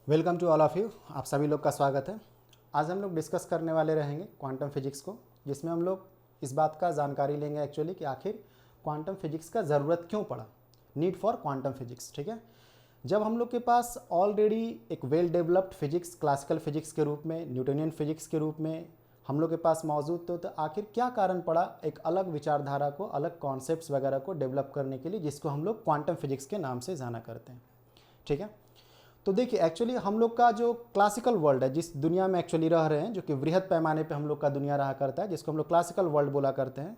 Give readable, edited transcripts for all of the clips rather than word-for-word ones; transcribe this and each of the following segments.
Welcome to all of you. आप सभी लोग का स्वागत है। आज हम लोग डिस्कस करने वाले रहेंगे क्वांटम फिजिक्स को, जिसमें हम लोग इस बात का जानकारी लेंगे एक्चुअली कि आखिर क्वांटम फिजिक्स का ज़रूरत क्यों पड़ा, नीड फॉर क्वांटम फिजिक्स। ठीक है, जब हम लोग के पास ऑलरेडी एक well developed physics classical physics के रूप में, न्यूटोनियन फिजिक्स के रूप में हम लोग के पास मौजूद तो आखिर क्या कारण पड़ा एक अलग विचारधारा को, अलग कॉन्सेप्ट्स वगैरह को डेवलप करने के लिए, जिसको हम लोग क्वांटम फिजिक्स के नाम से जाना करते हैं। ठीक है, तो देखिए एक्चुअली हम लोग का जो क्लासिकल वर्ल्ड है, जिस दुनिया में एक्चुअली रह रहे हैं, जो कि वृहद पैमाने पे हम लोग का दुनिया रहा करता है, जिसको हम लोग क्लासिकल वर्ल्ड बोला करते हैं,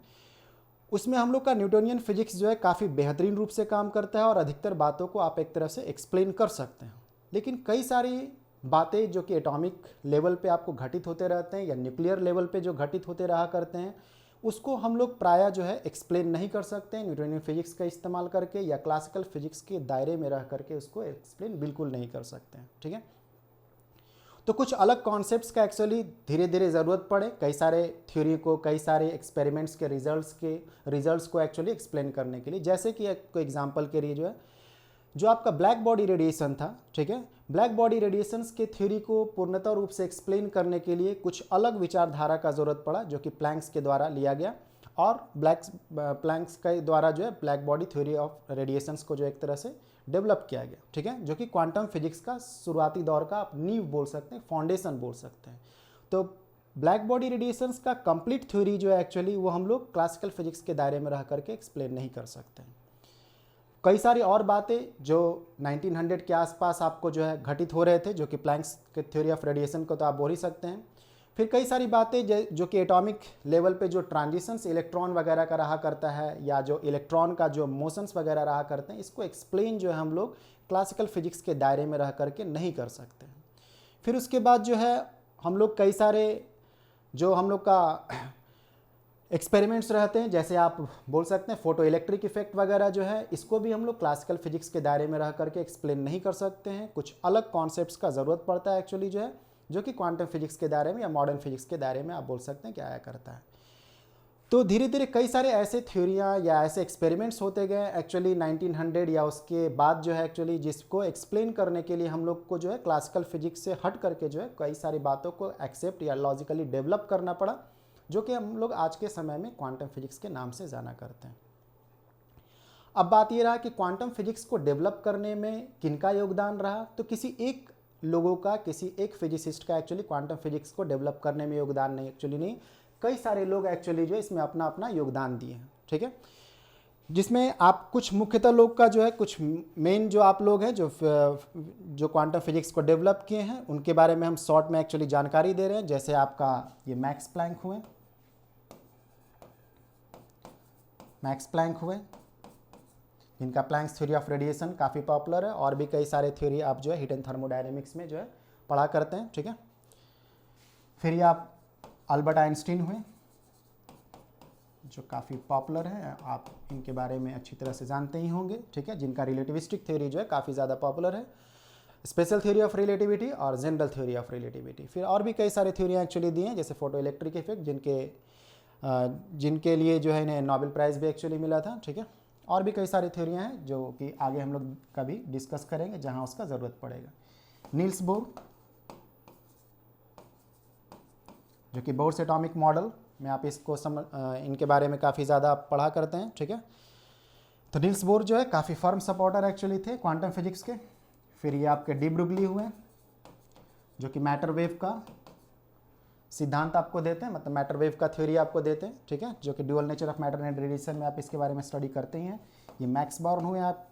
उसमें हम लोग का न्यूटोनियन फिजिक्स जो है काफ़ी बेहतरीन रूप से काम करता है और अधिकतर बातों को आप एक तरह से एक्सप्लेन कर सकते हैं। लेकिन कई सारी बातें जो कि एटॉमिक लेवल पे आपको घटित होते रहते हैं या न्यूक्लियर लेवल पे जो घटित होते रहा करते हैं, उसको हम लोग प्रायः जो है एक्सप्लेन नहीं कर सकते हैं न्यूटोनियन फिजिक्स का इस्तेमाल करके, या क्लासिकल फिजिक्स के दायरे में रह करके उसको एक्सप्लेन बिल्कुल नहीं कर सकते हैं। ठीक है, तो कुछ अलग कॉन्सेप्ट्स का एक्चुअली धीरे धीरे ज़रूरत पड़े, कई सारे थ्योरी को, कई सारे एक्सपेरिमेंट्स के रिजल्ट्स को एक्चुअली एक्सप्लेन करने के लिए। जैसे कि एक एग्जांपल के लिए जो आपका ब्लैक बॉडी रेडिएशन था, ठीक है, ब्लैक बॉडी रेडिएशंस के थ्योरी को पूर्णतः रूप से एक्सप्लेन करने के लिए कुछ अलग विचारधारा का ज़रूरत पड़ा, जो कि प्लैंक्स के द्वारा लिया गया, और प्लैंक्स के द्वारा जो है black body theory of radiations को जो एक तरह से डेवलप किया गया। ठीक है, जो कि क्वांटम फिजिक्स का शुरुआती दौर का आप नींव बोल सकते हैं, फाउंडेशन बोल सकते हैं। तो ब्लैक बॉडी रेडिएशंस का कंप्लीट थ्योरी जो है एक्चुअली वो हम लोग क्लासिकल फिजिक्स के दायरे में रह करके एक्सप्लेन नहीं कर सकते हैं। कई सारी और बातें जो 1900 के आसपास आपको जो है घटित हो रहे थे, जो कि प्लैंक्स के थ्योरी ऑफ रेडिएशन को तो आप बोल ही सकते हैं। फिर कई सारी बातें जो कि एटॉमिक लेवल पे जो ट्रांजिशंस इलेक्ट्रॉन वगैरह का रहा करता है, या जो इलेक्ट्रॉन का जो मोशंस वगैरह रहा करते हैं, इसको एक्सप्लेन जो है हम लोग क्लासिकल फिजिक्स के दायरे में रह करके नहीं कर सकते हैं। फिर उसके बाद जो है हम लोग कई सारे जो हम लोग का एक्सपेरिमेंट्स रहते हैं, जैसे आप बोल सकते हैं फोटो इलेक्ट्रिक इफेक्ट वगैरह जो है, इसको भी हम लोग क्लासिकल फिजिक्स के दायरे में रह करके एक्सप्लेन नहीं कर सकते हैं। कुछ अलग कॉन्सेप्ट्स का ज़रूरत पड़ता है एक्चुअली जो है, जो कि क्वांटम फिजिक्स के दायरे में या मॉडर्न फिजिक्स के दायरे में आप बोल सकते हैं कि आया करता है। तो धीरे धीरे कई सारे ऐसे थ्योरियाँ या ऐसे एक्सपेरिमेंट्स होते गए एक्चुअली 1900 या उसके बाद जो है एक्चुअली, जिसको एक्सप्लेन करने के लिए हम लोग को जो है क्लासिकल फिजिक्स से हट करके जो है कई सारी बातों को एक्सेप्ट या लॉजिकली डेवलप करना पड़ा, जो कि हम लोग आज के समय में क्वांटम फिजिक्स के नाम से जाना करते हैं। अब बात ये रहा कि क्वांटम फिजिक्स को डेवलप करने में किनका योगदान रहा, तो किसी एक लोगों का, किसी एक फिजिसिस्ट का एक्चुअली क्वांटम फिजिक्स को डेवलप करने में योगदान नहीं, एक्चुअली नहीं, कई सारे लोग एक्चुअली जो इसमें अपना अपना योगदान दिए हैं। ठीक है, जिसमें आप कुछ मुख्यतः लोग का जो है, कुछ मेन जो आप लोग हैं जो क्वांटम फिजिक्स को डेवलप किए हैं, उनके बारे में हम शॉर्ट में एक्चुअली जानकारी दे रहे हैं। जैसे आपका ये मैक्स प्लैंक हुए, जिनका प्लैंक्स थ्योरी ऑफ रेडिएशन काफ़ी पॉपुलर है, और भी कई सारे थ्योरी आप जो है हिडन थर्मोडायनेमिक्स में जो है पढ़ा करते हैं। ठीक है, फिर ये आप अल्बर्ट आइंस्टीन हुए, जो काफ़ी पॉपुलर है, आप इनके बारे में अच्छी तरह से जानते ही होंगे। ठीक है, जिनका रिलेटिविस्टिक थ्योरी जो है काफ़ी ज़्यादा पॉपुलर है, स्पेशल थ्योरी ऑफ रिलेटिविटी और जनरल थ्योरी ऑफ रिलेटिविटी। फिर और भी कई सारे थ्योरियाँ एक्चुअली दी हैं, जैसे फोटो इलेक्ट्रिक इफेक्ट, जिनके लिए जो है इन्हें नोबेल प्राइज़ भी एक्चुअली मिला था। ठीक है, और भी कई सारी थ्योरियाँ हैं जो कि आगे हम लोग कभी डिस्कस करेंगे जहाँ उसका ज़रूरत पड़ेगा। नील्स बोर, जो कि बोर्स एटॉमिक मॉडल में आप इसको इनके बारे में काफ़ी ज़्यादा पढ़ा करते हैं। ठीक है, तो नील्स बोर जो है काफ़ी फर्म सपोर्टर एक्चुअली थे क्वांटम फिजिक्स के। फिर ये आपके डी ब्रुगली हुए, जो कि मैटर वेव का सिद्धांत आपको देते हैं, मतलब मैटर वेव का थ्योरी आपको देते हैं। ठीक है, जो कि dual nature of matter and radiation में आप इसके बारे में स्टडी करते ही हैं। ये मैक्स बॉर्न हुए आप,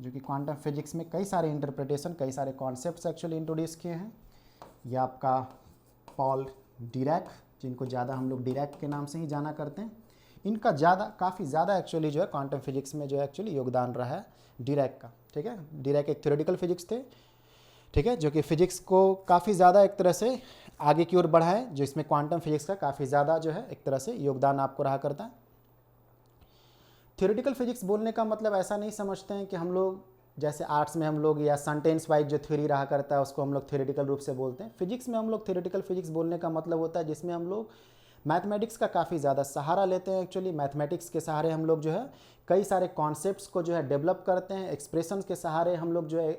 जो कि क्वांटम फिजिक्स में कई सारे इंटरप्रिटेशन, कई सारे कॉन्सेप्ट्स एक्चुअली इंट्रोड्यूस किए हैं। ये आपका पॉल डिरैक, जिनको ज़्यादा हम लोग डिरैक के नाम से ही जाना करते हैं, इनका काफ़ी ज़्यादा एक्चुअली जो है क्वांटम फिजिक्स में जो है एक्चुअली योगदान रहा है डिरैक का। ठीक है, डिरैक एक थ्योरेटिकल फिजिक्स थे, ठीक है, जो कि फिजिक्स को काफ़ी ज़्यादा एक तरह से आगे की ओर बढ़ाए, जो इसमें क्वांटम फिजिक्स का काफ़ी ज़्यादा जो है एक तरह से योगदान आपको रहा करता है। थ्योरेटिकल फिजिक्स बोलने का मतलब ऐसा नहीं समझते हैं कि हम लोग जैसे आर्ट्स में हम लोग या सेंटेंस वाइज जो थ्योरी रहा करता है उसको हम लोग थ्योरेटिकल रूप से बोलते हैं। फिजिक्स में हम लोग थ्योरेटिकल फिजिक्स बोलने का मतलब होता है जिसमें हम लोग मैथमेटिक्स का काफ़ी ज़्यादा सहारा लेते हैं। एक्चुअली मैथमेटिक्स के सहारे हम लोग जो है कई सारे कॉन्सेप्ट्स को जो है डेवलप करते हैं, एक्सप्रेशंस के सहारे हम लोग जो है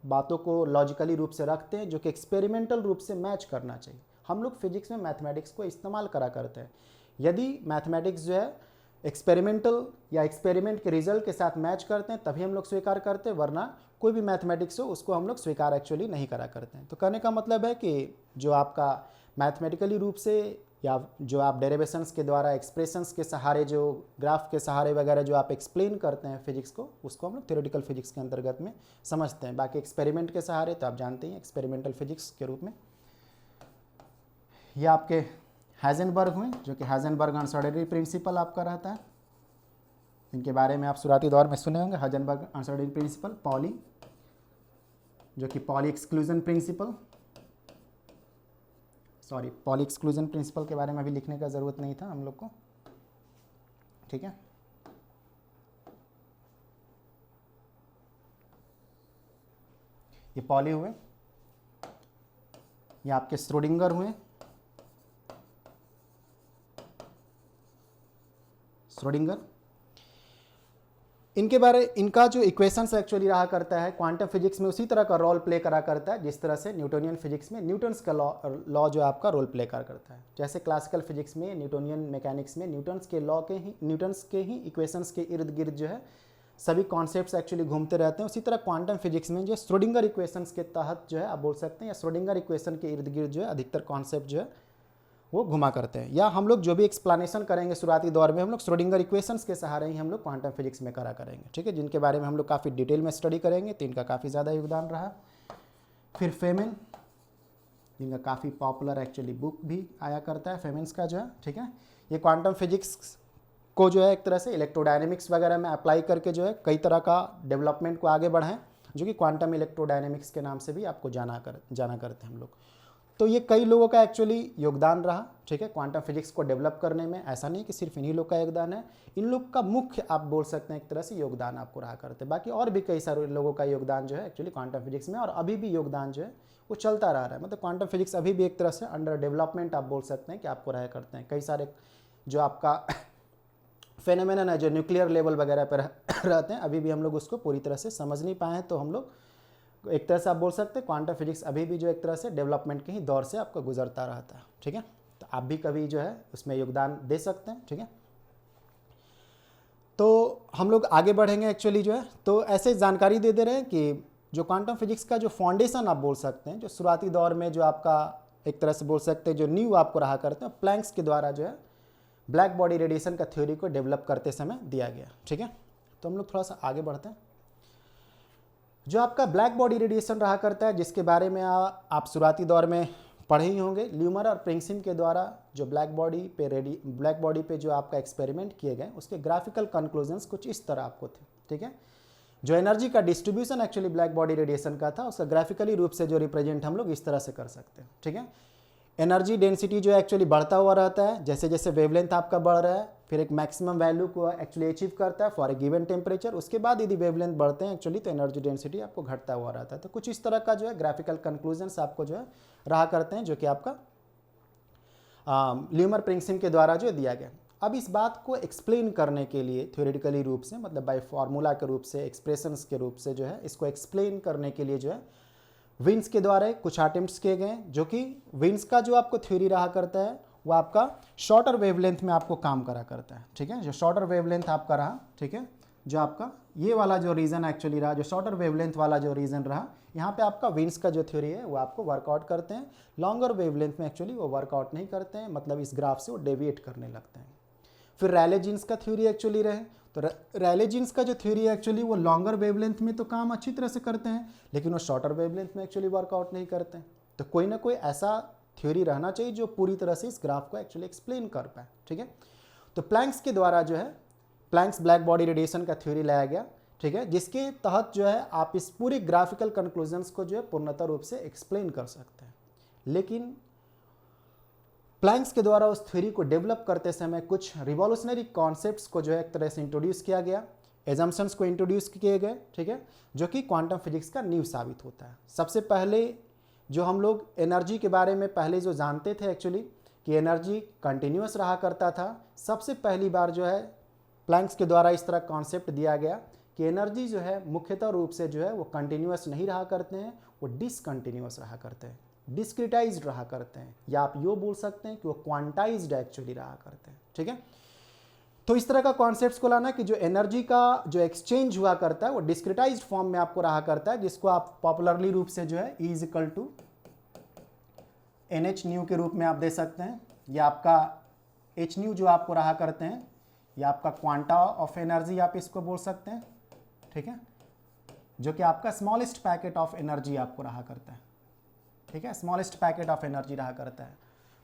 बातों को लॉजिकली रूप से रखते हैं जो कि एक्सपेरिमेंटल रूप से मैच करना चाहिए। हम लोग फिजिक्स में मैथमेटिक्स को इस्तेमाल करा करते हैं। यदि मैथमेटिक्स जो है एक्सपेरिमेंटल या एक्सपेरिमेंट के रिजल्ट के साथ मैच करते हैं तभी हम लोग स्वीकार करते हैं, वरना कोई भी मैथमेटिक्स हो उसको हम लोग स्वीकार एक्चुअली नहीं करा करते हैं। तो कहने का मतलब है कि जो आपका मैथमेटिकली रूप से या जो आप डेरिवेशंस के द्वारा, एक्सप्रेशंस के सहारे, जो ग्राफ के सहारे वगैरह जो आप एक्सप्लेन करते हैं फिजिक्स को, उसको हम लोग थ्योरेटिकल फिजिक्स के अंतर्गत में समझते हैं। बाकी एक्सपेरिमेंट के सहारे तो आप जानते हैं एक्सपेरिमेंटल फिजिक्स के रूप में। ये आपके हाइजेनबर्ग हुए, जो कि हाइजेनबर्ग अनसर्टेनिटी प्रिंसिपल आपका रहता है। इनके बारे में आप शुरुआती दौर में सुने होंगे, हाइजेनबर्ग अनसर्टेनिटी प्रिंसिपल, पॉली, जो कि poly exclusion principle, sorry poly exclusion principle के बारे में अभी लिखने का ज़रूरत नहीं था हम लोग को, ठीक है। ये पॉली हुए, ये आपके श्रोडिंगर हुए, श्रोडिंगर। इनका जो इक्वेशंस एक्चुअली रहा करता है क्वांटम फिजिक्स में उसी तरह का रोल प्ले करा करता है जिस तरह से न्यूटोनियन फिजिक्स में न्यूटन्स का लॉ जो आपका रोल प्ले करा करता है। जैसे क्लासिकल फिजिक्स में, न्यूटोनियन मैकेनिक्स में न्यूटन्स के ही इक्वेशंस के इर्द गिर्द जो है सभी कॉन्सेप्ट्स एक्चुअली घूमते रहते हैं। उसी तरह क्वांटम फिजिक्स में जो श्रोडिंगर इक्वेशंस के तहत जो है आप बोल सकते हैं, या श्रोडिंगर इक्वेशन के इर्द गिर्द जो है अधिकतर कॉन्सेप्ट जो है वो घुमा करते हैं। या हम लोग जो भी एक्सप्लेनेशन करेंगे शुरुआती दौर में हम लोग श्रोडिंगर इक्वेशंस के सहारे ही हम लोग क्वांटम फिजिक्स में करा करेंगे, ठीक है, जिनके बारे में हम लोग काफ़ी डिटेल में स्टडी करेंगे। तो इनका काफ़ी ज़्यादा योगदान रहा। फिर फेमेन, जिनका काफ़ी पॉपुलर एक्चुअली बुक भी आया करता है फेमेंस का जो है, ठीक है। ये क्वांटम फिजिक्स को जो है एक तरह से इलेक्ट्रोडायनेमिक्स वगैरह में अप्लाई करके जो है कई तरह का डेवलपमेंट को आगे बढ़ाएं, जो कि क्वांटम इलेक्ट्रोडायनेमिक्स के नाम से भी आपको जाना करते हैं हम लोग। तो ये कई लोगों का एक्चुअली योगदान रहा, ठीक है, क्वांटम फिजिक्स को डेवलप करने में। ऐसा नहीं कि सिर्फ इन्हीं लोग का योगदान है, इन लोग का मुख्य आप बोल सकते हैं एक तरह से योगदान आपको रहा करते हैं। बाकी और भी कई सारे लोगों का योगदान जो है एक्चुअली क्वांटम फिजिक्स में, और अभी भी योगदान जो है वो चलता रहा है। मतलब क्वांटम फिजिक्स अभी भी एक तरह से अंडर डेवलपमेंट आप बोल सकते हैं कि आपको रहा करते हैं। कई सारे जो आपका फेनोमेनन है जो न्यूक्लियर लेवल वगैरह पर रहते हैं, अभी भी हम लोग उसको पूरी तरह से समझ नहीं पाए हैं। तो हम लोग एक तरह से आप बोल सकते हैं क्वांटम फिजिक्स अभी भी जो एक तरह से डेवलपमेंट के ही दौर से आपको गुजरता रहता है, ठीक है। तो आप भी कभी जो है उसमें योगदान दे सकते हैं, ठीक है। तो हम लोग आगे बढ़ेंगे एक्चुअली जो है, तो ऐसे जानकारी दे रहे हैं कि जो क्वांटम फिजिक्स का जो फाउंडेशन आप बोल सकते हैं, जो शुरुआती दौर में जो आपका एक तरह से बोल सकते हैं जो न्यू आपको रहा करते हैं, प्लैंक्स के द्वारा जो है ब्लैक बॉडी रेडिएशन का थ्योरी को डेवलप करते समय दिया गया, ठीक है। तो हम लोग थोड़ा सा आगे बढ़ते हैं। जो आपका ब्लैक बॉडी रेडिएशन रहा करता है, जिसके बारे में आप शुरुआती दौर में पढ़े ही होंगे, ल्यूमर और प्रिंगसिम के द्वारा जो ब्लैक बॉडी पे जो आपका एक्सपेरिमेंट किए गए उसके ग्राफिकल कंक्लूजन्स कुछ इस तरह आपको थे, ठीक है। जो एनर्जी का distribution actually black body radiation का था उसका ग्राफिकली रूप से जो रिप्रेजेंट हम लोग इस तरह से कर सकते हैं, ठीक है। एनर्जी डेंसिटी जो एक्चुअली बढ़ता हुआ रहता है, जैसे जैसे वेवलेंथ आपका बढ़ रहा है, फिर एक मैक्सिमम वैल्यू को एक्चुअली अचीव करता है फॉर ए गिवन टेम्परेचर। उसके बाद यदि वेवलेंथ बढ़ते हैं एक्चुअली तो एनर्जी डेंसिटी आपको घटता हुआ रहता है। तो कुछ इस तरह का जो है ग्राफिकल कंक्लूजन्स आपको जो है रहा करते हैं, जो कि आपका ल्यूमर प्रिंगसिम के द्वारा जो दिया गया। अब इस बात को एक्सप्लेन करने के लिए थ्योरेटिकली रूप से, मतलब बाय फार्मूला के रूप से, एक्सप्रेशंस के रूप से जो है इसको एक्सप्लेन करने के लिए जो है विन्स के द्वारा कुछ अटेम्प्ट्स किए गए, जो कि विन्स का जो आपको थ्योरी रहा करता है वो आपका शॉर्टर वेवलेंथ में आपको काम करा करता है, ठीक है। जो शॉर्टर वेवलेंथ आपका रहा, ठीक है, जो आपका ये वाला जो रीजन एक्चुअली रहा, जो शॉर्टर वेवलेंथ वाला जो रीजन रहा, यहाँ पे आपका विन्स का जो थ्योरी है वो आपको वर्कआउट करते हैं। लॉन्गर वेवलेंथ में एक्चुअली वो वर्कआउट नहीं करते हैं, मतलब इस ग्राफ से वो डेविएट करने लगते हैं। फिर रैले जीन्स का थ्योरी एक्चुअली रहे, तो रैले जीन्स का जो थ्योरी है एक्चुअली वो लॉन्गर वेवलेंथ में तो काम अच्छी तरह से करते हैं, लेकिन वो शॉर्टर वेवलेंथ में एक्चुअली वर्कआउट नहीं करते हैं। तो कोई ना कोई ऐसा थ्योरी रहना चाहिए जो पूरी तरह से इस ग्राफ को एक्चुअली एक्सप्लेन कर पाए, ठीक है। तो प्लैंक्स के द्वारा जो है प्लैंक्स ब्लैक बॉडी रेडिएशन का थ्योरी लाया गया, ठीक है, जिसके तहत जो है आप इस पूरी ग्राफिकल कंक्लूजन्स को जो है पूर्णतः रूप से एक्सप्लेन कर सकते हैं। लेकिन प्लैंक्स के द्वारा उस थ्योरी को डेवलप करते समय कुछ रिवॉल्यूशनरी कॉन्सेप्ट्स को जो है एक तरह से इंट्रोड्यूस किया गया, एजम्पशंस को इंट्रोड्यूस किए गए, ठीक है, जो कि क्वांटम फिजिक्स का नींव साबित होता है। सबसे पहले जो हम लोग एनर्जी के बारे में पहले जो जानते थे एक्चुअली कि एनर्जी कंटिन्यूअस रहा करता था, सबसे पहली बार जो है प्लैंक्स के द्वारा इस तरह कॉन्सेप्ट दिया गया कि एनर्जी जो है मुख्यतः रूप से जो है वो कंटिन्यूअस नहीं रहा करते हैं, वो डिसकंटिन्यूअस रहा करते हैं, डिस्क्रिटाइज्ड रहा करते हैं, या आप यो बोल सकते हैं कि वो क्वांटाइज्ड एक्चुअली रहा करते हैं। ठीक है, तो इस तरह का कॉन्सेप्ट्स को लाना कि जो एनर्जी का जो एक्सचेंज हुआ करता है वो डिस्क्रिटाइज्ड फॉर्म में आपको रहा करता है, जिसको आप पॉपुलरली रूप से जो है E equal to NH nu के रूप में आप दे सकते हैं, या आपका H न्यू जो आपको रहा करते हैं, या आपका क्वांटा ऑफ एनर्जी आप इसको बोल सकते हैं। ठीक है, जो कि आपका स्मॉलेस्ट पैकेट ऑफ एनर्जी आपको रहा करता है। ठीक है, स्मॉलेस्ट पैकेट ऑफ एनर्जी रहा करता है।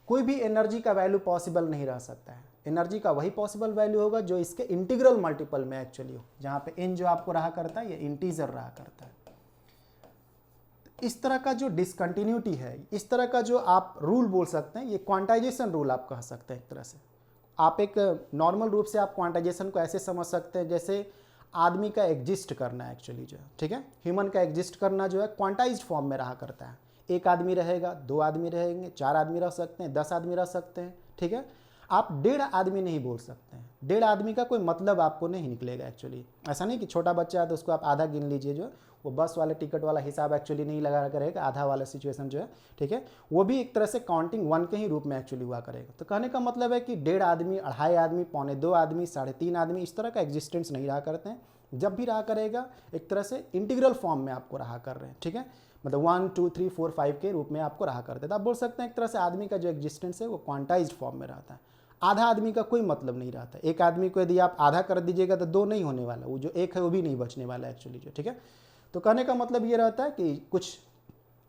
कोई भी एनर्जी का वैल्यू पॉसिबल नहीं रह सकता है, एनर्जी का वही पॉसिबल वैल्यू होगा जो इसके इंटीग्रल मल्टीपल में एक्चुअली हो, जहाँ पे n जो आपको रहा करता है ये इंटीजर रहा करता है। इस तरह का जो डिसकंटिन्यूटी है, इस तरह का जो आप रूल बोल सकते हैं, ये क्वांटाइजेशन रूल आप कह सकते हैं। एक तरह से आप एक नॉर्मल रूप से आप क्वांटाइजेशन को ऐसे समझ सकते हैं जैसे आदमी का एग्जिस्ट करना एक्चुअली जो है, ठीक है, ह्यूमन का एग्जिस्ट करना जो है क्वांटाइज्ड फॉर्म में रहा करता है। एक आदमी रहेगा, दो आदमी रहेंगे, चार आदमी रह सकते हैं, 10 आदमी रह सकते हैं। ठीक है, आप 1.5 आदमी नहीं बोल सकते हैं। 1.5 आदमी का कोई मतलब आपको नहीं निकलेगा एक्चुअली। ऐसा नहीं कि छोटा बच्चा है तो उसको आप आधा गिन लीजिए, जो वो बस वाले टिकट वाला हिसाब एक्चुअली नहीं लगा करेगा, आधा वाला सिचुएशन जो है, ठीक है, वो भी एक तरह से काउंटिंग 1 के ही रूप में एक्चुअली हुआ करेगा। तो कहने का मतलब है कि 1.5 आदमी, 2.5 आदमी, 1.25 आदमी, 3.5 आदमी इस तरह का एग्जिस्टेंस नहीं रहा करते हैं। जब भी रहा करेगा एक तरह से इंटीग्रल फॉर्म में आपको रहा कर रहे हैं। ठीक है, मतलब 1 2 3 4 5 के रूप में आपको रहा करते हैं। तो आप बोल सकते हैं एक तरह से आदमी का जो एग्जिस्टेंस है वो क्वांटाइज्ड फॉर्म में रहता है। आधा आदमी का कोई मतलब नहीं रहता। एक आदमी को यदि आप आधा कर दीजिएगा तो 2 नहीं होने वाला, वो जो 1 है वो भी नहीं बचने वाला एक्चुअली जो। ठीक है, तो कहने का मतलब ये रहता है कि कुछ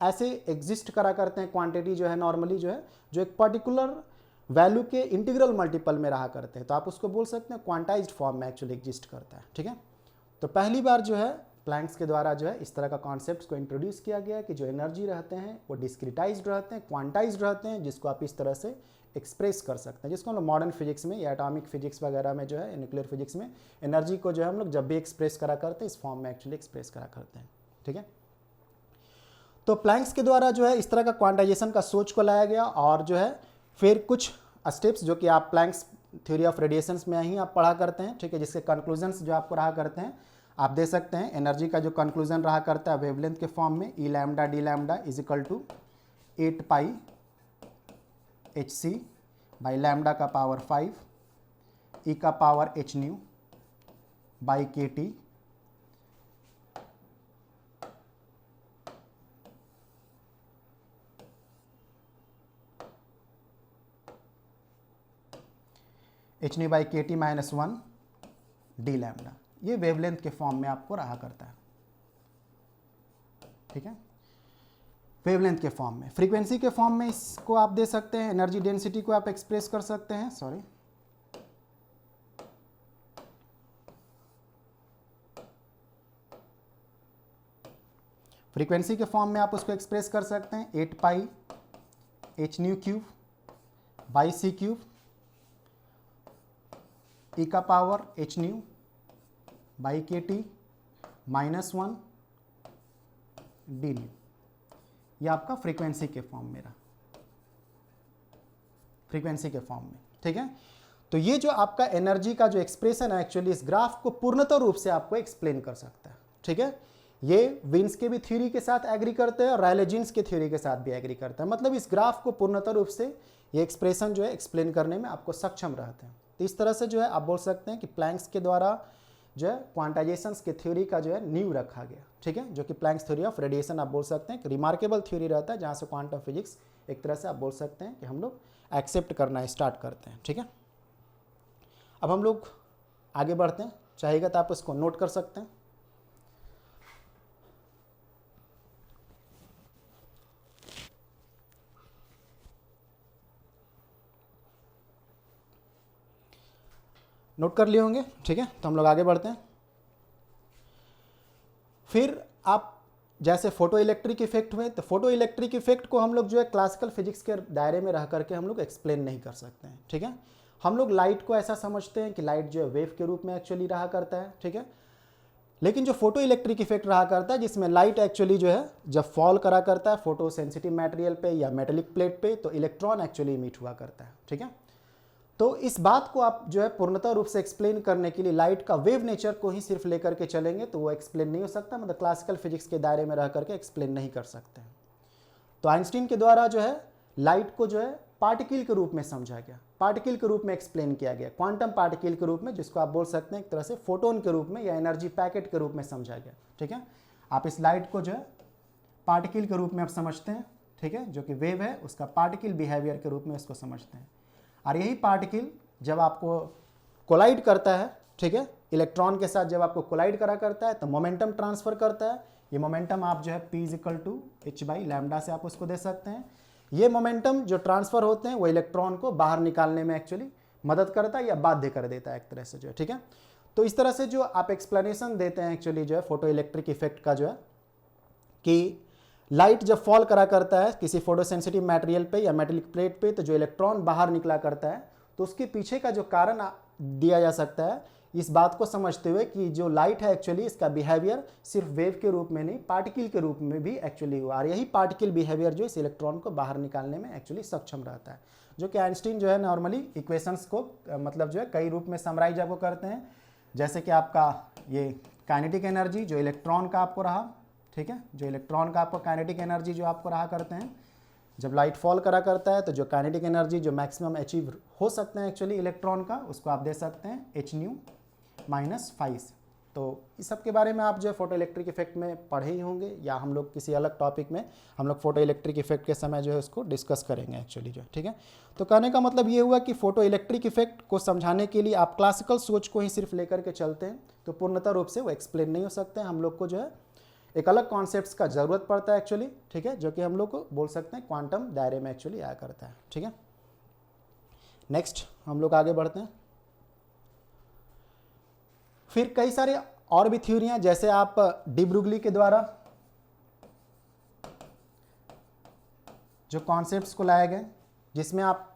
ऐसे एग्जिस्ट करा करते हैं क्वांटिटी जो है नॉर्मली जो है, जो एक पर्टिकुलर वैल्यू के इंटीग्रल मल्टीपल में रहा करते हैं। तो आप उसको बोल सकते हैं क्वांटाइज्ड फॉर्म में एक्चुअली एग्जिस्ट करता है। ठीक है, तो पहली बार जो है प्लैंक्स के द्वारा जो है इस तरह का कॉन्सेप्ट को इंट्रोड्यूस किया गया कि जो एनर्जी रहते हैं वो डिस्क्रिटाइज्ड रहते हैं, क्वांटाइज्ड रहते हैं, जिसको आप इस तरह से एक्सप्रेस कर सकते हैं, जिसको हम लोग मॉडर्न फिजिक्स में या एटॉमिक फिजिक्स वगैरह में जो है, न्यूक्लियर फिजिक्स में एनर्जी को जो है हम लोग जब भी एक्सप्रेस करा करते हैं इस फॉर्म में एक्चुअली एक्सप्रेस करा करते हैं। ठीक है, तो प्लैंक्स के द्वारा जो है इस तरह का क्वांटाइजेशन का सोच को लाया गया, और जो है फिर कुछ स्टेप्स जो कि आप प्लैंक्स थ्योरी ऑफ रेडिएशंस में ही आप पढ़ा करते हैं। ठीक है, जिसके कंक्लूजन्स जो आपको रहा करते हैं आप दे सकते हैं। एनर्जी का जो कंक्लूजन रहा करता है वेवलेंथ के फॉर्म में E lambda D lambda is equal to 8 pi HC by lambda का पावर 5 E का power h nu by KT h nu by KT -1 D lambda. ये वेवलेंथ के फॉर्म में आपको रहा करता है। ठीक है, वेवलेंथ के फॉर्म में। फ्रीक्वेंसी के फॉर्म में इसको आप दे सकते हैं, एनर्जी डेंसिटी को आप एक्सप्रेस कर सकते हैं। सॉरी, फ्रीक्वेंसी के फॉर्म में आप उसको एक्सप्रेस कर सकते हैं 8 पाई h new cube by C cube E का power h nu by KT -1 D new. ये आपका फ्रीक्वेंसी के फॉर्म में रहा, फ्रीक्वेंसी के फॉर्म में। ठीक है, तो ये जो आपका एनर्जी का जो एक्सप्रेशन है एक्चुअली इस ग्राफ को पूर्णतः रूप से आपको एक्सप्लेन कर सकता है। ठीक है, ये विन्स के भी थ्योरी के साथ एग्री करते हैं और रायले जीन्स के थ्योरी के साथ भी एग्री करते हैं। मतलब इस ग्राफ को पूर्णतः रूप से ये एक्सप्रेशन जो है एक्सप्लेन करने में आपको सक्षम रहते हैं। तो इस तरह से जो है आप बोल सकते हैं कि प्लैंक्स के द्वारा जो है क्वांटाइजेशंस के थ्योरी का जो है नींव रखा गया। ठीक है, जो कि प्लैंक्स थ्योरी ऑफ रेडिएशन आप बोल सकते हैं कि रिमार्केबल थ्योरी रहता है, जहाँ से क्वांटम फिजिक्स एक तरह से आप बोल सकते हैं कि हम लोग एक्सेप्ट करना स्टार्ट करते हैं। ठीक है, अब हम लोग आगे बढ़ते हैं, चाहेगा तो आप इसको नोट कर सकते हैं। नोट कर लिए होंगे। ठीक है, तो हम लोग आगे बढ़ते हैं। फिर आप जैसे फोटो इलेक्ट्रिक इफेक्ट हुए, तो फोटो इलेक्ट्रिक इफेक्ट को हम लोग जो है क्लासिकल फिजिक्स के दायरे में रह करके हम लोग एक्सप्लेन नहीं कर सकते हैं। ठीक है, हम लोग लाइट को ऐसा समझते हैं कि लाइट जो है वेव के रूप में एक्चुअली रहा करता है। ठीक है, लेकिन जो फोटो इलेक्ट्रिक इफेक्ट रहा करता है जिसमें लाइट एक्चुअली जो है जब फॉल करा करता है फोटो सेंसिटिव मटेरियल पे या मेटेलिक प्लेट पे, तो इलेक्ट्रॉन एक्चुअली इमिट हुआ करता है। ठीक है, तो इस बात को आप जो है पूर्णतः रूप से एक्सप्लेन करने के लिए लाइट का वेव नेचर को ही सिर्फ लेकर के चलेंगे तो वो एक्सप्लेन नहीं हो सकता, मतलब क्लासिकल फिजिक्स के दायरे में रह करके एक्सप्लेन नहीं कर सकते हैं। तो आइंस्टीन के द्वारा जो है लाइट को जो है पार्टिकल के रूप में समझा गया, पार्टिकल के रूप में एक्सप्लेन किया गया, क्वांटम पार्टिकल के रूप में, जिसको आप बोल सकते हैं एक तरह से फोटोन के रूप में या एनर्जी पैकेट के रूप में समझा गया। ठीक है, आप इस लाइट को जो है पार्टिकल के रूप में आप समझते हैं, ठीक है, जो कि वेव है उसका पार्टिकल बिहेवियर के रूप में इसको समझते हैं। और यही पार्टिकल जब आपको कोलाइड करता है, ठीक है, इलेक्ट्रॉन के साथ जब आपको कोलाइड करा करता है तो मोमेंटम ट्रांसफर करता है। ये मोमेंटम आप जो है p = h/λ से आप उसको दे सकते हैं। ये मोमेंटम जो ट्रांसफर होते हैं वो इलेक्ट्रॉन को बाहर निकालने में एक्चुअली मदद करता है या बाध्य कर देता है एक तरह से जो है। ठीक है, तो इस तरह से जो आप एक्सप्लेनेशन देते हैं एक्चुअली जो है फोटो इलेक्ट्रिक इफेक्ट का जो है कि लाइट जब फॉल करा करता है किसी फोटोसेंसिटिव मटेरियल पे या मेटेलिक प्लेट पे तो जो इलेक्ट्रॉन बाहर निकला करता है, तो उसके पीछे का जो कारण दिया जा सकता है इस बात को समझते हुए कि जो लाइट है एक्चुअली इसका बिहेवियर सिर्फ वेव के रूप में नहीं पार्टिकल के रूप में भी एक्चुअली हुआ, और यही पार्टिकल बिहेवियर जो इस इलेक्ट्रॉन को बाहर निकालने में एक्चुअली सक्षम रहता है। जो कि आइंस्टीन जो है नॉर्मली इक्वेशंस को मतलब जो है कई रूप में समराइज आपको करते हैं, जैसे कि आपका ये काइनेटिक एनर्जी जो इलेक्ट्रॉन का आपको रहा, ठीक है, जो इलेक्ट्रॉन का आपको काइनेटिक एनर्जी जो आपको रहा करते हैं जब लाइट फॉल करा करता है तो जो काइनेटिक एनर्जी जो मैक्सिमम अचीव हो सकते हैं एक्चुअली इलेक्ट्रॉन का उसको आप दे सकते हैं h-5। तो इस सब के बारे में आप जो है फोटो इलेक्ट्रिक इफेक्ट में पढ़े ही होंगे या हम लोग किसी अलग टॉपिक में हम लोग फोटो इलेक्ट्रिक इफेक्ट के समय जो है उसको डिस्कस करेंगे एक्चुअली जो, ठीक है। तो कहने का मतलब ये हुआ कि फोटो इलेक्ट्रिक इफेक्ट को समझाने के लिए आप क्लासिकल सोच को ही सिर्फ लेकर के चलते हैं तो पूर्णतः रूप से वो एक्सप्लेन नहीं हो सकते हैं। हम लोग को जो है एक अलग कॉन्सेप्ट्स का ज़रूरत पड़ता है एक्चुअली, ठीक है, जो कि हम लोग को बोल सकते हैं क्वांटम दायरे में एक्चुअली आया करता है। ठीक है, नेक्स्ट हम लोग आगे बढ़ते हैं। फिर कई सारे और भी थ्योरियां जैसे आप डी ब्रुगली के द्वारा जो कॉन्सेप्ट्स को लाए गए, जिसमें आप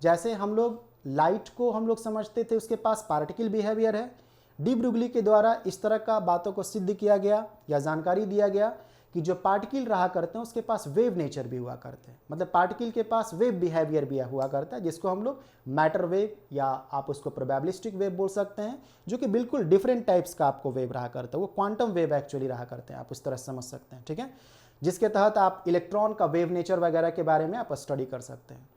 जैसे हम लोग लाइट को हम लोग समझते थे उसके पास पार्टिकल बिहेवियर है, डी ब्रुगली के द्वारा इस तरह का बातों को सिद्ध किया गया या जानकारी दिया गया कि जो पार्टिकल रहा करते हैं उसके पास वेव नेचर भी हुआ करते हैं, मतलब पार्टिकल के पास वेव बिहेवियर भी हुआ करता है, जिसको हम लोग मैटर वेव या आप उसको प्रोबेबिलिस्टिक वेव बोल सकते हैं, जो कि बिल्कुल डिफरेंट टाइप्स का आपको वेव रहा करता है, वो क्वांटम वेव एक्चुअली रहा करते हैं, आप उस तरह समझ सकते हैं। ठीक है, जिसके तहत आप इलेक्ट्रॉन का वेव नेचर वगैरह के बारे में आप स्टडी कर सकते हैं।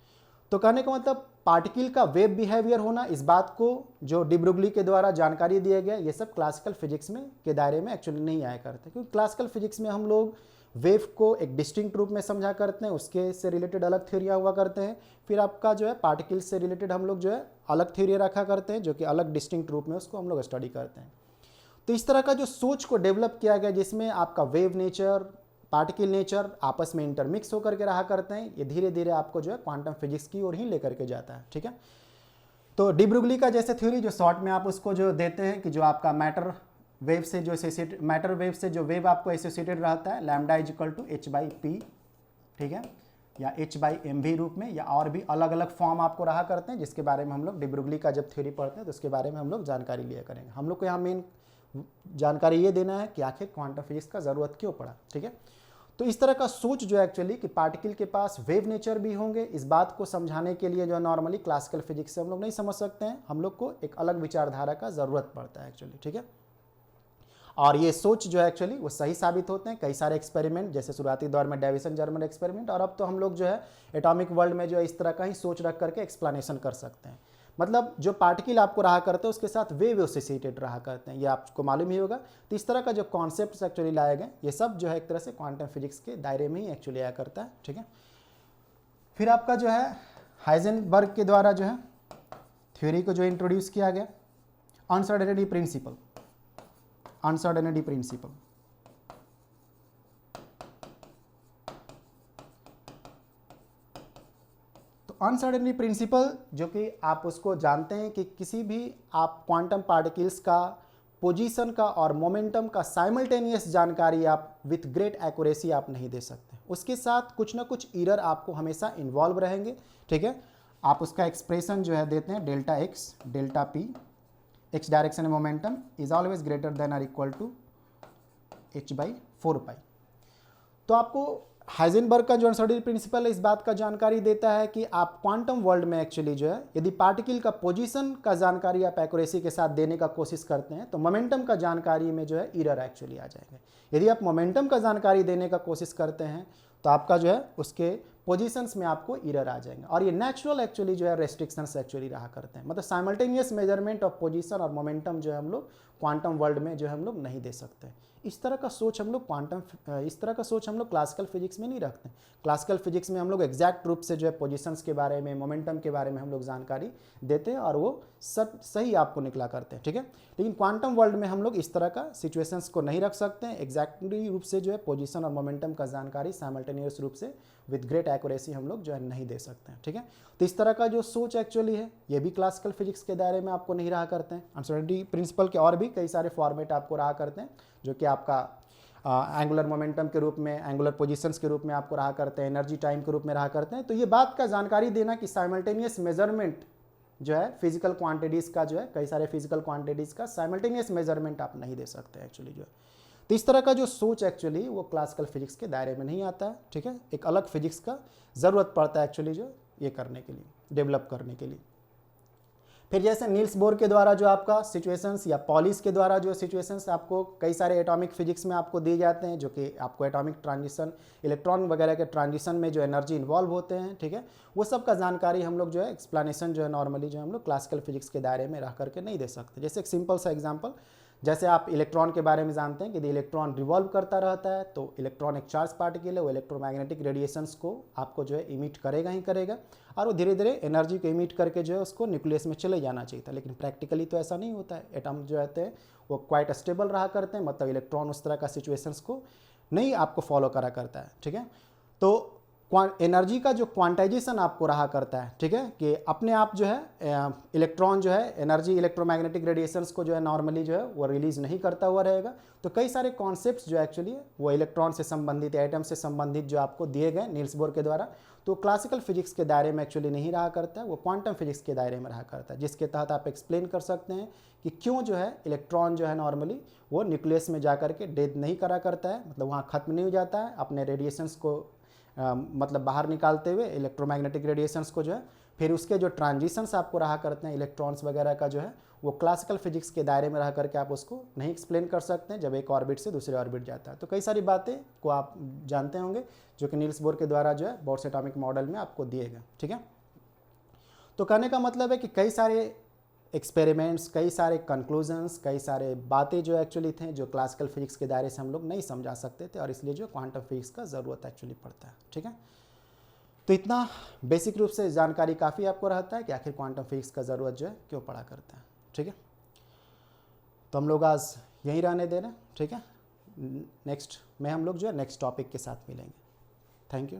तो कहने का मतलब पार्टिकल का वेव बिहेवियर होना, इस बात को जो डी ब्रुगली के द्वारा जानकारी दिया गया, ये सब क्लासिकल फिजिक्स में के दायरे में एक्चुअली नहीं आया करते, क्योंकि क्लासिकल फिजिक्स में हम लोग वेव को एक डिस्टिंक्ट रूप में समझा करते हैं, उसके से रिलेटेड अलग थ्योरियाँ हुआ करते हैं। फिर आपका जो है पार्टिकल से रिलेटेड हम लोग जो है अलग थ्योरी रखा करते हैं, जो कि अलग डिस्टिंक्ट रूप में उसको हम लोग स्टडी करते हैं। तो इस तरह का जो सोच को डेवलप किया गया जिसमें आपका वेव नेचर पार्टिकल नेचर आपस में इंटरमिक्स होकर के रहा करते हैं, ये धीरे धीरे आपको जो है क्वांटम फिजिक्स की ओर ही लेकर के जाता है। ठीक है, तो डी ब्रुगली का जैसे थ्योरी जो शॉर्ट में आप उसको जो देते हैं कि जो आपका मैटर वेव से जो एसोसिएटेड मैटर वेव से जो वेव आपको एसोसिएटेड रहता है लैम्डा = h/p, ठीक है, या h/mv रूप में, या और भी अलग अलग फॉर्म आपको रहा करते हैं, जिसके बारे में हम लोग डी ब्रुगली का जब थ्योरी पढ़ते हैं तो उसके बारे में हम लोग जानकारी लिया करेंगे। हम लोग को यहाँ मेन जानकारी ये देना है कि आखिर क्वांटम फिजिक्स का ज़रूरत क्यों पड़ा। ठीक है, तो इस तरह का सोच जो है एक्चुअली कि पार्टिकल के पास वेव नेचर भी होंगे, इस बात को समझाने के लिए जो नॉर्मली क्लासिकल फिजिक्स से हम लोग नहीं समझ सकते हैं, हम लोग को एक अलग विचारधारा का ज़रूरत पड़ता है एक्चुअली। ठीक है, और ये सोच जो है एक्चुअली वो सही साबित होते हैं। कई सारे एक्सपेरिमेंट जैसे शुरुआती दौर में डेविसन जर्मन एक्सपेरिमेंट, और अब तो हम लोग जो है एटॉमिक वर्ल्ड में जो है इस तरह का ही सोच रख करके एक्सप्लेनेशन कर सकते हैं। मतलब जो पार्टिकल आपको रहा करते हैं उसके साथ वेव एसोसिएटेड रहा करते हैं, ये आपको मालूम ही होगा। तो इस तरह का जो कॉन्सेप्ट्स एक्चुअली लाए गए ये सब जो है एक तरह से क्वांटम फिजिक्स के दायरे में ही एक्चुअली आया करता है। ठीक है, फिर आपका जो है हाइजेनबर्ग के द्वारा जो है थ्योरी को जो इंट्रोड्यूस किया गया uncertainty principle, uncertainty principle. Uncertainty principle जो कि आप उसको जानते हैं कि किसी भी आप क्वांटम पार्टिकल्स का पोजीशन का और मोमेंटम का साइमल्टेनियस जानकारी आप विथ ग्रेट एक्यूरेसी आप नहीं दे सकते, उसके साथ कुछ ना कुछ एरर आपको हमेशा इन्वॉल्व रहेंगे। ठीक है, आप उसका एक्सप्रेशन जो है देते हैं delta x delta P, x direction momentum is always greater than और इक्वल टू h/4π। तो आपको हाइजेनबर्ग का जो अनसर्टेनिटी प्रिंसिपल है इस बात का जानकारी देता है कि आप क्वांटम वर्ल्ड में एक्चुअली जो है यदि पार्टिकल का पोजीशन का जानकारी आप एक्यूरेसी के साथ देने का कोशिश करते हैं तो मोमेंटम का जानकारी में जो है एरर एक्चुअली आ जाएंगे। यदि आप मोमेंटम का जानकारी देने का कोशिश करते हैं तो आपका जो है उसके पोजीशंस में आपको एरर आ जाएंगे, और ये नेचुरल एक्चुअली जो है रेस्ट्रिक्शंस एक्चुअली रहा करते हैं। मतलब साइमल्टेनियस मेजरमेंट ऑफ पोजीशन और मोमेंटम जो है हम लोग क्वांटम वर्ल्ड में जो है हम लोग नहीं दे सकते। इस तरह का सोच हम लोग क्लासिकल फिजिक्स में नहीं रखते। क्लासिकल फिजिक्स में हम लोग एग्जैक्ट रूप से जो है पोजीशंस के बारे में, मोमेंटम के बारे में हम लोग जानकारी देते हैं और वो सही आपको निकला करते हैं, ठीक है। लेकिन क्वांटम वर्ल्ड में हम लोग इस तरह का सिचुएशंस को नहीं रख सकते हैं। एग्जैक्टली रूप से जो है पोजीशन और मोमेंटम का जानकारी साइमल्टेनियस रूप से विद ग्रेट एक्यूरेसी हम लोग जो है नहीं दे सकते हैं, ठीक है। तो इस तरह का जो सोच एक्चुअली है ये भी क्लासिकल फिजिक्स के दायरे में आपको नहीं रहा करते हैं। अनसर्टेनिटी प्रिंसिपल के और भी कई सारे फॉर्मेट आपको रहा करते हैं जो कि आपका एंगुलर मोमेंटम के रूप में, एंगुलर पोजीशंस के रूप में आपको रहा करते हैं, एनर्जी टाइम के रूप में रहा करते हैं। तो ये बात का जानकारी देना कि साइमल्टेनियस मेजरमेंट जो है फिजिकल क्वांटिटीज़ का जो है, कई सारे फिजिकल क्वांटिटीज़ का साइमल्टेनियस मेजरमेंट आप नहीं दे सकते एक्चुअली जो है। तो इस तरह का जो सोच एक्चुअली वो क्लासिकल फिजिक्स के दायरे में नहीं आता है, ठीक है। एक अलग फिजिक्स का ज़रूरत पड़ता है एक्चुअली जो ये करने के लिए, डेवलप करने के लिए। फिर जैसे नील्स बोर के द्वारा जो आपका सिचुएशंस या पॉलिस के द्वारा जो सिचुएशंस आपको कई सारे एटॉमिक फिजिक्स में आपको दिए जाते हैं, जो कि आपको एटॉमिक ट्रांजिशन, इलेक्ट्रॉन वगैरह के ट्रांजिशन में जो एनर्जी इन्वॉल्व होते हैं, ठीक है, वो सब का जानकारी हम लोग जो है एक्सप्लेनेशन जो है नॉर्मली जो हम लोग क्लासिकल फिजिक्स के दायरे में रह करके नहीं दे सकते। जैसे एक सिंपल सा एग्जाम्पल, जैसे आप इलेक्ट्रॉन के बारे में जानते हैं कि यदि इलेक्ट्रॉन रिवॉल्व करता रहता है तो इलेक्ट्रॉन एक चार्ज पार्टिकल है, वो इलेक्ट्रोमैग्नेटिक रेडिएशंस को आपको जो है इमिट करेगा ही करेगा, और वो धीरे धीरे एनर्जी को इमिट करके जो है उसको न्यूक्लियस में चले जाना चाहिए था। लेकिन प्रैक्टिकली तो ऐसा नहीं होता है। एटम जो रहते हैं वो क्वाइट स्टेबल रहा करते हैं, मतलब इलेक्ट्रॉन उस तरह का सिचुएशंस को नहीं आपको फॉलो करा करता है, ठीक है। तो एनर्जी का जो क्वांटाइजेशन आपको रहा करता है, ठीक है, कि अपने आप जो है इलेक्ट्रॉन जो है एनर्जी इलेक्ट्रोमैग्नेटिक रेडिएशंस को जो है नॉर्मली जो है वो रिलीज नहीं करता हुआ रहेगा। तो कई सारे कॉन्सेप्ट्स जो एक्चुअली वो इलेक्ट्रॉन से संबंधित, एटम से संबंधित जो आपको दिए गए नील्स बोर के द्वारा, तो क्लासिकल फिजिक्स के दायरे में एक्चुअली नहीं रहा करता है, वो क्वांटम फिजिक्स के दायरे में रहा करता है, जिसके तहत आप एक्सप्लेन कर सकते हैं कि क्यों जो है इलेक्ट्रॉन जो है नॉर्मली वो न्यूक्लियस में जा करके डेथ नहीं करा करता है, मतलब वहाँ खत्म नहीं हो जाता है अपने रेडिएशंस को मतलब बाहर निकालते हुए इलेक्ट्रोमैग्नेटिक रेडिएशंस को जो है। फिर उसके जो ट्रांजिशंस आपको रहा करते हैं इलेक्ट्रॉन्स वगैरह का जो है, वो क्लासिकल फिजिक्स के दायरे में रह करके आप उसको नहीं एक्सप्लेन कर सकते हैं जब एक ऑर्बिट से दूसरे ऑर्बिट जाता है। तो कई सारी बातें को आप जानते होंगे जो कि नील्स बोर के द्वारा जो है बोर्स एटॉमिक मॉडल में आपको दिए गए, ठीक है। तो कहने का मतलब है कि कई सारे एक्सपेरिमेंट्स, कई सारे कंक्लूजन्स, कई सारे बातें जो एक्चुअली थे जो क्लासिकल फिजिक्स के दायरे से हम लोग नहीं समझा सकते थे, और इसलिए जो क्वांटम फिजिक्स का ज़रूरत एक्चुअली पड़ता है, ठीक है। तो इतना बेसिक रूप से जानकारी काफ़ी आपको रहता है कि आखिर क्वांटम फिजिक्स का ज़रूरत जो है क्यों पड़ा करता है, ठीक है। तो हम लोग आज यहीं रहने दे रहे हैं, ठीक है। नेक्स्ट में हम लोग जो है नेक्स्ट टॉपिक के साथ मिलेंगे। Thank you.